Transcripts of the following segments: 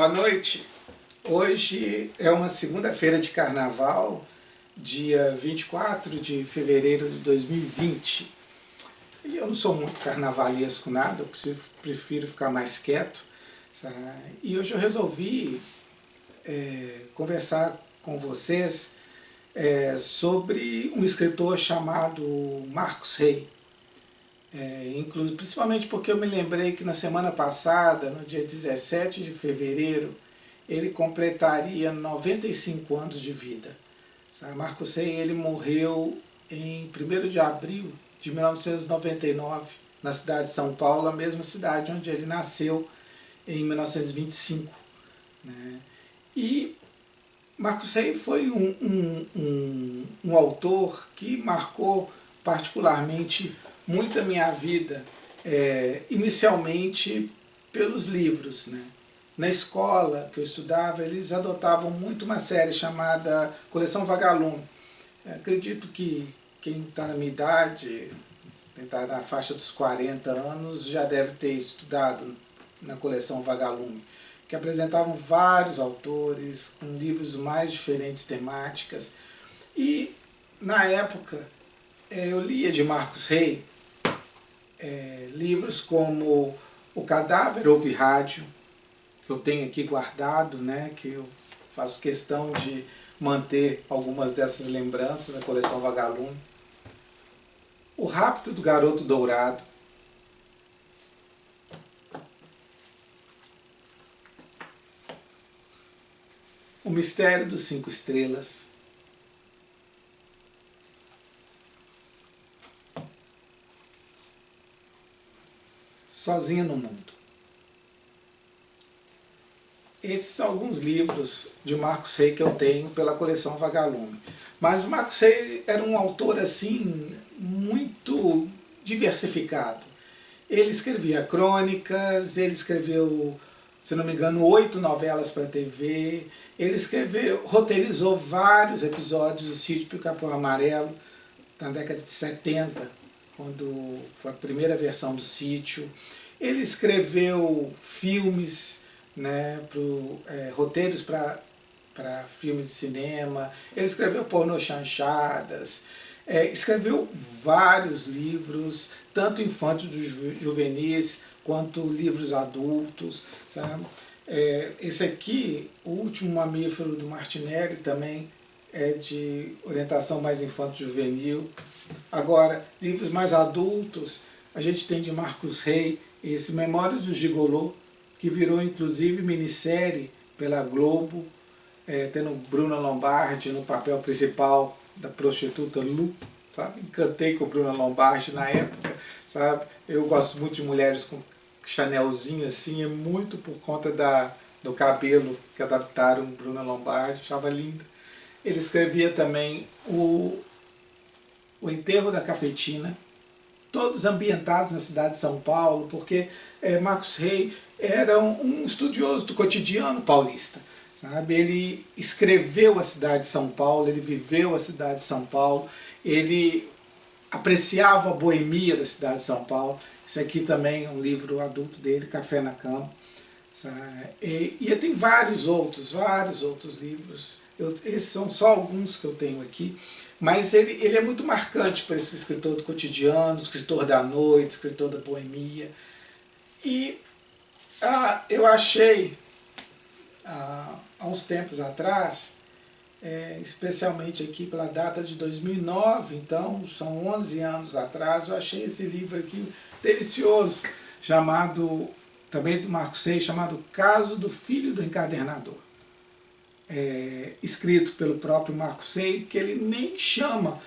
Boa noite. Hoje é uma segunda-feira de carnaval, dia 24 de fevereiro de 2020. E eu não sou muito carnavalesco nada, eu prefiro ficar mais quieto. E hoje eu resolvi conversar com vocês sobre um escritor chamado Marcos Rey. Principalmente porque eu me lembrei que na semana passada, no dia 17 de fevereiro, ele completaria 95 anos de vida. Marcos Rey ele morreu em 1º de abril de 1999, na cidade de São Paulo, a mesma cidade onde ele nasceu em 1925. E Marcos Rey foi um autor que marcou particularmente muito a minha vida, inicialmente pelos livros. Na escola que eu estudava, eles adotavam muito uma série chamada Coleção Vagalume. Acredito que quem está na minha idade, quem está na faixa dos 40 anos, já deve ter estudado na Coleção Vagalume, que apresentavam vários autores, com livros mais diferentes temáticas. E, na época, eu lia de Marcos Rey livros como O Cadáver Ouve Rádio, que eu tenho aqui guardado, que eu faço questão de manter algumas dessas lembranças da coleção Vagalume. O Rapto do Garoto Dourado. O Mistério dos 5 Estrelas. Sozinha no Mundo. Esses são alguns livros de Marcos Rey que eu tenho pela coleção Vagalume. Mas o Marcos Rey era um autor assim muito diversificado. Ele escrevia crônicas, ele escreveu, se não me engano, 8 novelas para a TV, ele roteirizou vários episódios do Sítio Pica-Pau Amarelo, na década de 70, quando foi a primeira versão do Sítio. Ele escreveu filmes, roteiros para filmes de cinema, ele escreveu pornô chanchadas, escreveu vários livros, tanto infantis juvenis, quanto livros adultos. Esse aqui, O Último Mamífero, do Martinelli, também é de orientação mais infanto-juvenil. Agora, livros mais adultos, a gente tem de Marcos Rey esse Memórias do Gigolô, que virou inclusive minissérie pela Globo, tendo Bruna Lombardi no papel principal da prostituta Lu. Encantei com Bruna Lombardi na época. Eu gosto muito de mulheres com chanelzinho assim, é muito por conta do cabelo que adaptaram Bruna Lombardi, achava linda. Ele escrevia também o Enterro da Cafetina, todos ambientados na cidade de São Paulo, porque Marcos Rey era um estudioso do cotidiano paulista. Ele escreveu a cidade de São Paulo, ele viveu a cidade de São Paulo, ele apreciava a boemia da cidade de São Paulo. Esse aqui também é um livro adulto dele, Café na Cama. E tem vários outros livros. Esses são só alguns que eu tenho aqui. Mas ele é muito marcante para esse escritor do cotidiano, escritor da noite, escritor da boemia. E eu achei, há uns tempos atrás, especialmente aqui pela data de 2009, então são 11 anos atrás, eu achei esse livro aqui delicioso, também do Marcos Rey, chamado Caso do Filho do Encadernador. Escrito pelo próprio Marcos Rey, que ele nem chama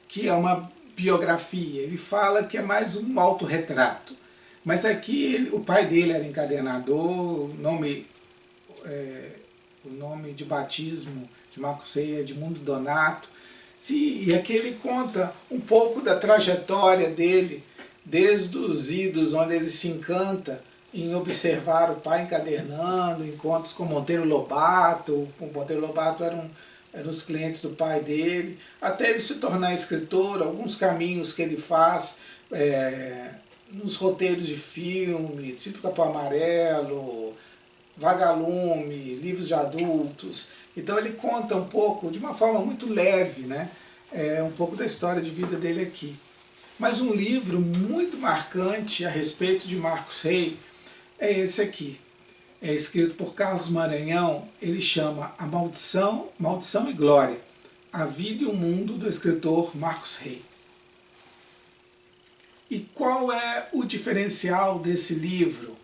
que é uma biografia, ele fala que é mais um autorretrato. Mas aqui o pai dele era encadernador, o nome de batismo de Marcos Rey é Edmundo Donato. E aqui ele conta um pouco da trajetória dele, desde os idos onde ele se encanta em observar o pai encadernando, encontros com Monteiro Lobato. O Monteiro Lobato eram os clientes do pai dele, até ele se tornar escritor, alguns caminhos que ele faz nos roteiros de filmes, Sítio Pica-Pau Amarelo, Vagalume, livros de adultos. Então ele conta um pouco, de uma forma muito leve, né? Um pouco da história de vida dele aqui. Mas um livro muito marcante a respeito de Marcos Rey é esse aqui. É escrito por Carlos Maranhão, ele chama A Maldição, Maldição e Glória, a vida e o mundo do escritor Marcos Rey. E qual é o diferencial desse livro?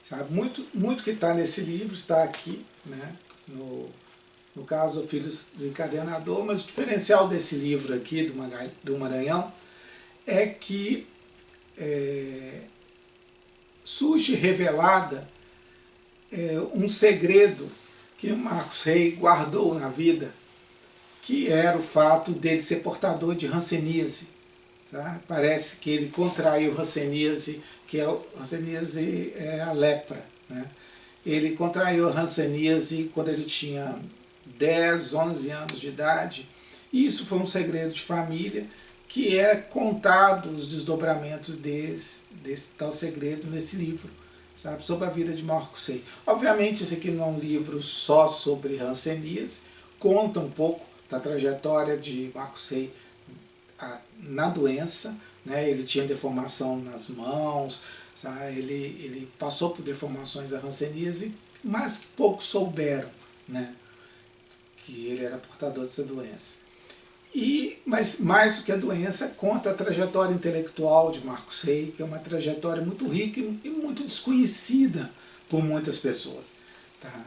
Sabe, muito que está nesse livro está aqui, né? No caso, Filhos do Encadenador, mas o diferencial desse livro aqui, do Maranhão, é que surge revelada um segredo que Marcos Rey guardou na vida, que era o fato dele ser portador de hanseníase. Tá? Parece que ele contraiu hanseníase, que hanseníase é a lepra. Né? Ele contraiu a hanseníase quando ele tinha 10, 11 anos de idade, e isso foi um segredo de família, que é contado os desdobramentos desse tal segredo nesse livro, sabe, sobre a vida de Marcos Rey. Obviamente esse aqui não é um livro só sobre hanseníase, conta um pouco da trajetória de Marcos Rey na doença, né? Ele tinha deformação nas mãos, sabe? Ele passou por deformações da hanseníase, mas poucos souberam, né, que ele era portador dessa doença. Mas mais do que a doença, conta a trajetória intelectual de Marcos Rey, que é uma trajetória muito rica e muito desconhecida por muitas pessoas. Tá?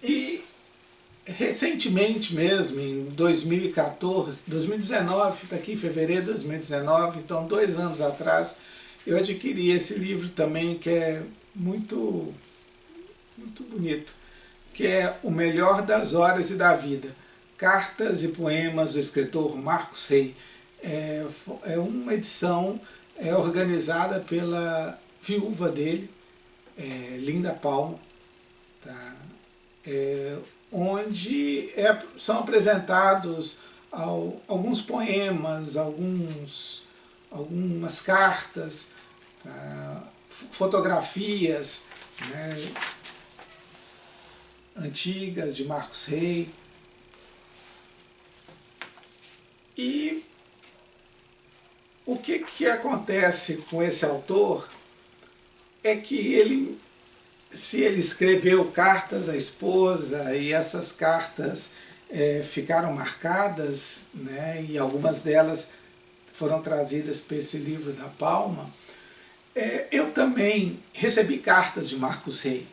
E recentemente mesmo, em 2014, 2019, está aqui em fevereiro de 2019, então 2 anos atrás, eu adquiri esse livro também, que é muito bonito, que é O Melhor das Horas e da Vida, Cartas e Poemas do escritor Marcos Rey. É uma edição organizada pela viúva dele, Linda Palma, tá? Onde são apresentados alguns poemas, algumas cartas, tá? Fotografias, né, antigas de Marcos Rey. E o que acontece com esse autor é que se ele escreveu cartas à esposa e essas cartas ficaram marcadas, né, e algumas delas foram trazidas para esse livro da Palma, eu também recebi cartas de Marcos Rey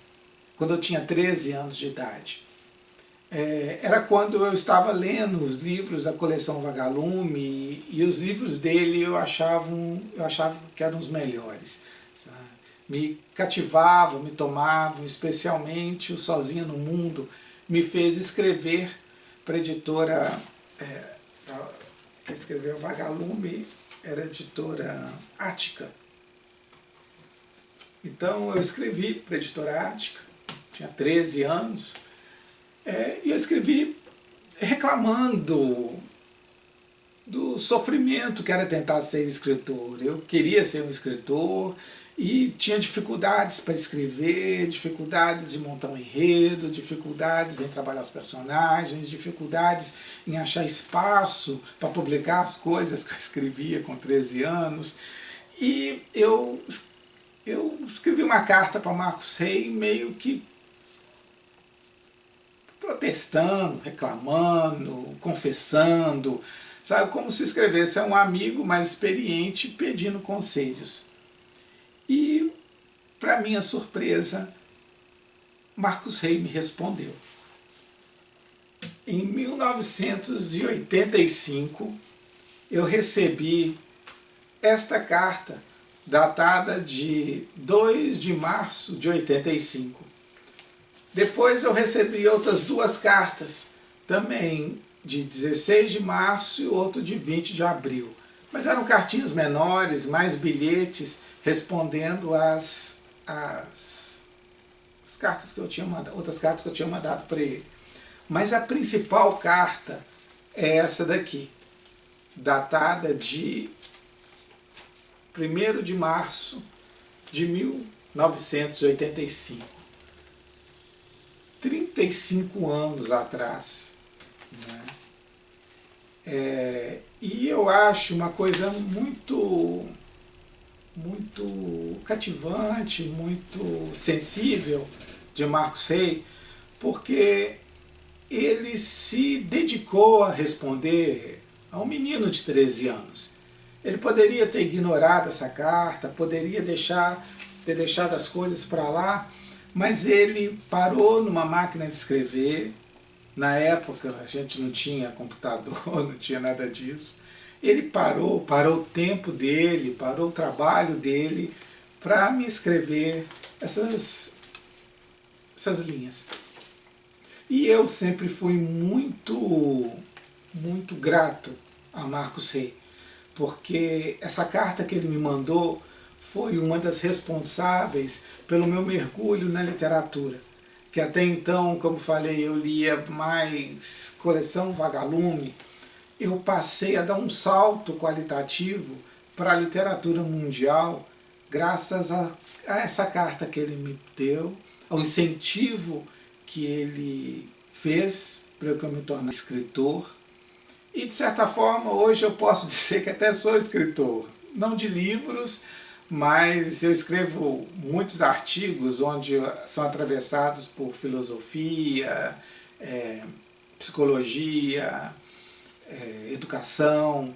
quando eu tinha 13 anos de idade. Era quando eu estava lendo os livros da coleção Vagalume, e os livros dele eu achava que eram os melhores. Sabe? Me cativavam, me tomavam, especialmente o Sozinho no Mundo, me fez escrever para a editora, que escreveu Vagalume, era a editora Ática. Então eu escrevi para a editora Ática, tinha 13 anos, e eu escrevi reclamando do sofrimento que era tentar ser escritor. Eu queria ser um escritor e tinha dificuldades para escrever, dificuldades de montar um enredo, dificuldades em trabalhar os personagens, dificuldades em achar espaço para publicar as coisas que eu escrevia com 13 anos. E eu escrevi uma carta para Marcos Rey meio que protestando, reclamando, confessando, sabe, como se escrevesse a um amigo mais experiente pedindo conselhos. E, para minha surpresa, Marcos Rey me respondeu. Em 1985, eu recebi esta carta, datada de 2 de março de 85. Depois eu recebi outras 2 cartas, também de 16 de março e outro de 20 de abril. Mas eram cartinhas menores, mais bilhetes, respondendo as cartas que eu tinha mandado, outras cartas que eu tinha mandado para ele. Mas a principal carta é essa daqui, datada de 1º de março de 1985. 1985. 35 anos atrás. Né? E eu acho uma coisa muito cativante, muito sensível de Marcos Rey, porque ele se dedicou a responder a um menino de 13 anos. Ele poderia ter ignorado essa carta, poderia ter deixado as coisas para lá, mas ele parou numa máquina de escrever. Na época a gente não tinha computador, não tinha nada disso. Ele parou o tempo dele, parou o trabalho dele para me escrever essas linhas. E eu sempre fui muito grato a Marcos Rey, porque essa carta que ele me mandou foi uma das responsáveis pelo meu mergulho na literatura, que até então, como falei, eu lia mais coleção Vagalume. Eu passei a dar um salto qualitativo para a literatura mundial graças a essa carta que ele me deu, ao incentivo que ele fez para que eu me tornasse escritor. E, de certa forma, hoje eu posso dizer que até sou escritor. Não de livros, mas eu escrevo muitos artigos onde são atravessados por filosofia, psicologia, educação.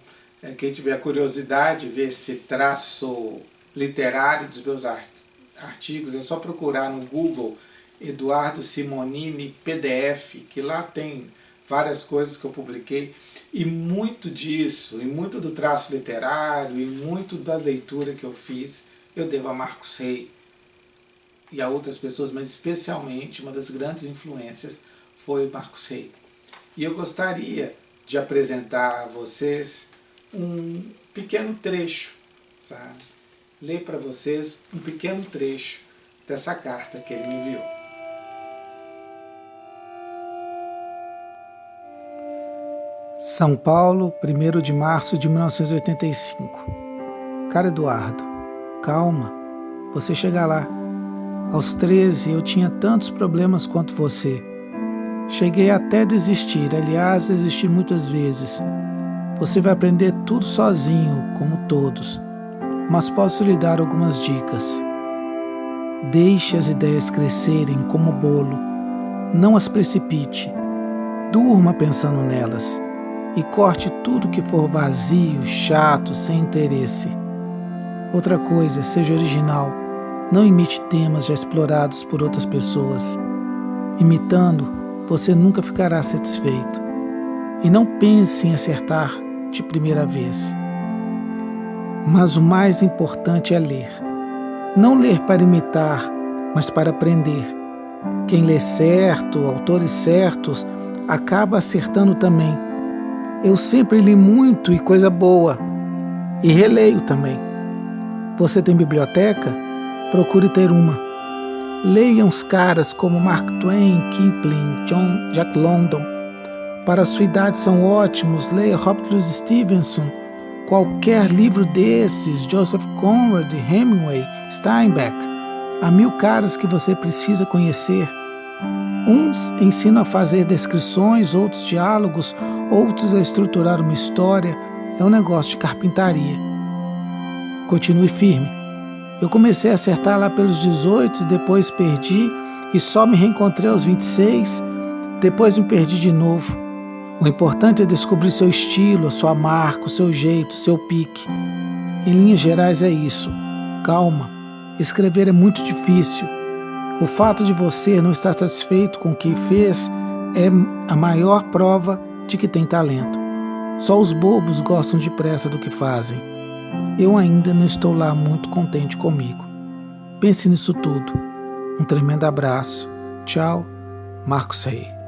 Quem tiver curiosidade de ver esse traço literário dos meus artigos, é só procurar no Google Eduardo Simonini PDF, que lá tem várias coisas que eu publiquei, e muito disso, e muito do traço literário, e muito da leitura que eu fiz, eu devo a Marcos Rey e a outras pessoas, mas especialmente uma das grandes influências foi Marcos Rey. E eu gostaria de apresentar a vocês um pequeno trecho, sabe? Ler para vocês um pequeno trecho dessa carta que ele me enviou. São Paulo, 1º de março de 1985. Caro Eduardo, calma, você chega lá. Aos 13 eu tinha tantos problemas quanto você. Cheguei até a desistir, aliás, desisti muitas vezes. Você vai aprender tudo sozinho, como todos, mas posso lhe dar algumas dicas. Deixe as ideias crescerem como bolo, não as precipite. Durma pensando nelas e corte tudo que for vazio, chato, sem interesse. Outra coisa, seja original, não imite temas já explorados por outras pessoas. Imitando, você nunca ficará satisfeito. E não pense em acertar de primeira vez. Mas o mais importante é ler. Não ler para imitar, mas para aprender. Quem lê certo, autores certos, acaba acertando também. Eu sempre li muito e coisa boa. E releio também. Você tem biblioteca? Procure ter uma. Leia uns caras como Mark Twain, Kipling, Jack London. Para a sua idade são ótimos. Leia Robert Louis Stevenson. Qualquer livro desses, Joseph Conrad, Hemingway, Steinbeck. Há 1000 caras que você precisa conhecer. Uns ensinam a fazer descrições, outros diálogos, outros a estruturar uma história. É um negócio de carpintaria. Continue firme. Eu comecei a acertar lá pelos 18, depois perdi e só me reencontrei aos 26, depois me perdi de novo. O importante é descobrir seu estilo, a sua marca, o seu jeito, o seu pique. Em linhas gerais é isso. Calma. Escrever é muito difícil. O fato de você não estar satisfeito com o que fez é a maior prova de que tem talento. Só os bobos gostam depressa do que fazem. Eu ainda não estou lá muito contente comigo. Pense nisso tudo. Um tremendo abraço. Tchau, Marcos Rey.